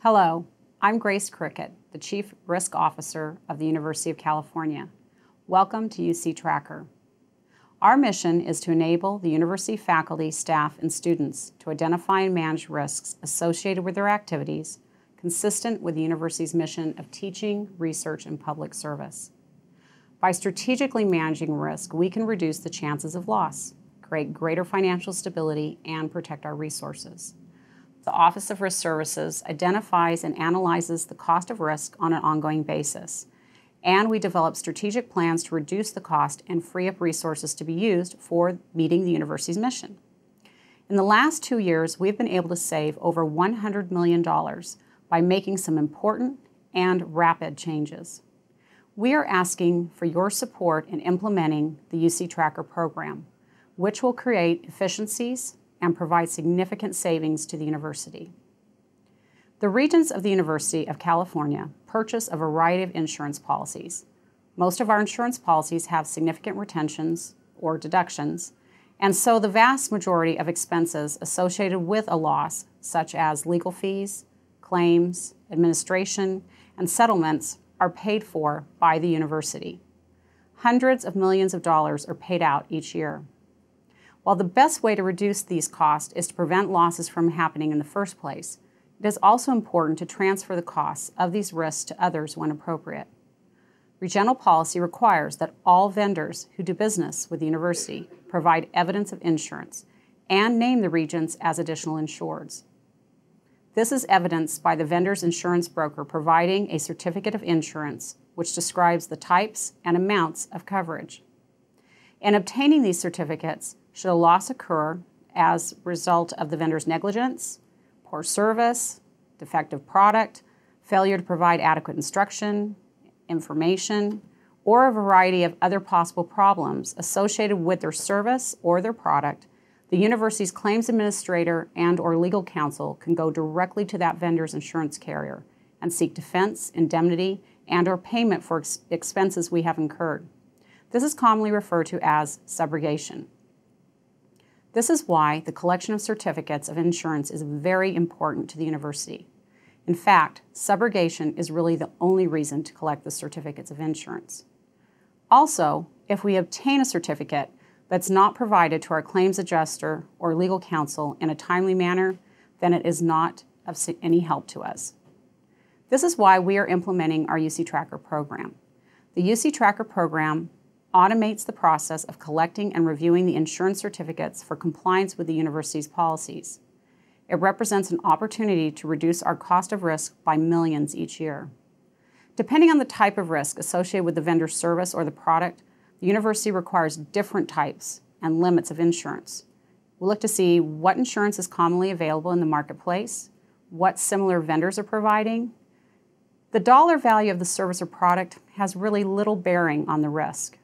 Hello, I'm Grace Cricket, the Chief Risk Officer of the University of California. Welcome to UC Tracker. Our mission is to enable the university faculty, staff, and students to identify and manage risks associated with their activities, consistent with the university's mission of teaching, research, and public service. By strategically managing risk, we can reduce the chances of loss, create greater financial stability, and protect our resources. The Office of Risk Services identifies and analyzes the cost of risk on an ongoing basis, and we develop strategic plans to reduce the cost and free up resources to be used for meeting the university's mission. In the last 2 years, we've been able to save over $100 million by making some important and rapid changes. We are asking for your support in implementing the UC Tracker program, which will create efficiencies and provide significant savings to the university. The Regents of the University of California purchase a variety of insurance policies. Most of our insurance policies have significant retentions or deductions, and so the vast majority of expenses associated with a loss, such as legal fees, claims, administration, and settlements, are paid for by the university. Hundreds of millions of dollars are paid out each year. While the best way to reduce these costs is to prevent losses from happening in the first place, it is also important to transfer the costs of these risks to others when appropriate. Regental policy requires that all vendors who do business with the university provide evidence of insurance and name the Regents as additional insureds. This is evidenced by the vendor's insurance broker providing a certificate of insurance which describes the types and amounts of coverage. In obtaining these certificates, should a loss occur as a result of the vendor's negligence, poor service, defective product, failure to provide adequate instruction, information, or a variety of other possible problems associated with their service or their product, the university's claims administrator and/or legal counsel can go directly to that vendor's insurance carrier and seek defense, indemnity, and/or payment for expenses we have incurred. This is commonly referred to as subrogation. This is why the collection of certificates of insurance is very important to the university. In fact, subrogation is really the only reason to collect the certificates of insurance. Also, if we obtain a certificate that's not provided to our claims adjuster or legal counsel in a timely manner, then it is not of any help to us. This is why we are implementing our UC Tracker program. The UC Tracker program automates the process of collecting and reviewing the insurance certificates for compliance with the university's policies. It represents an opportunity to reduce our cost of risk by millions each year. Depending on the type of risk associated with the vendor's service or the product, the university requires different types and limits of insurance. We'll look to see what insurance is commonly available in the marketplace, what similar vendors are providing. The dollar value of the service or product has really little bearing on the risk.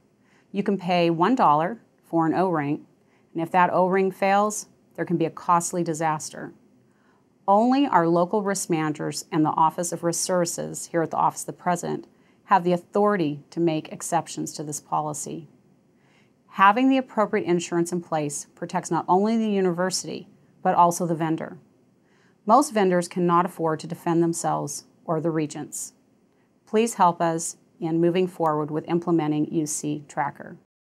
You can pay $1 for an O-ring, and if that O-ring fails, there can be a costly disaster. Only our local risk managers and the Office of Risk Services here at the Office of the President have the authority to make exceptions to this policy. Having the appropriate insurance in place protects not only the university, but also the vendor. Most vendors cannot afford to defend themselves or the Regents. Please help us in moving forward with implementing UC Tracker.